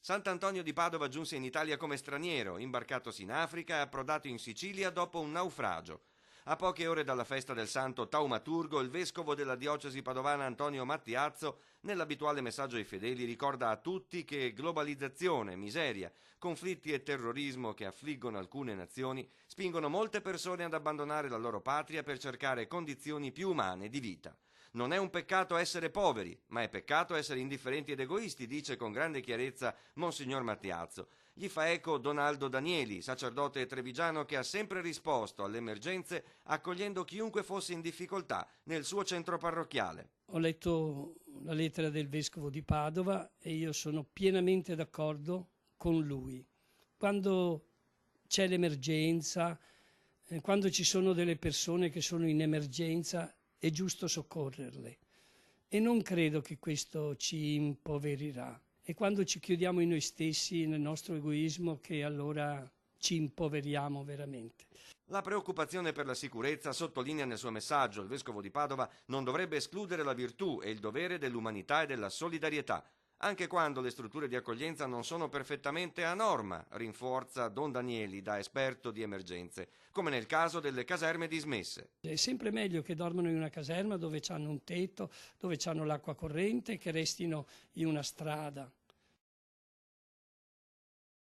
Sant'Antonio di Padova giunse in Italia come straniero, imbarcatosi in Africa e approdato in Sicilia dopo un naufragio. A poche ore dalla festa del santo taumaturgo, il vescovo della diocesi padovana Antonio Mattiazzo, nell'abituale messaggio ai fedeli, ricorda a tutti che globalizzazione, miseria, conflitti e terrorismo che affliggono alcune nazioni spingono molte persone ad abbandonare la loro patria per cercare condizioni più umane di vita. Non è un peccato essere poveri, ma è peccato essere indifferenti ed egoisti, dice con grande chiarezza Monsignor Mattiazzo. Gli fa eco Donaldo Danieli, sacerdote trevigiano che ha sempre risposto alle emergenze accogliendo chiunque fosse in difficoltà nel suo centro parrocchiale. Ho letto la lettera del vescovo di Padova e io sono pienamente d'accordo con lui. Quando c'è l'emergenza, quando ci sono delle persone che sono in emergenza, è giusto soccorrerle e non credo che questo ci impoverirà. È quando ci chiudiamo in noi stessi, nel nostro egoismo, che allora ci impoveriamo veramente. La preoccupazione per la sicurezza, sottolinea nel suo messaggio il vescovo di Padova, non dovrebbe escludere la virtù e il dovere dell'umanità e della solidarietà, anche quando le strutture di accoglienza non sono perfettamente a norma, rinforza Don Danieli da esperto di emergenze, come nel caso delle caserme dismesse. È sempre meglio che dormano in una caserma dove hanno un tetto, dove hanno l'acqua corrente, che restino in una strada.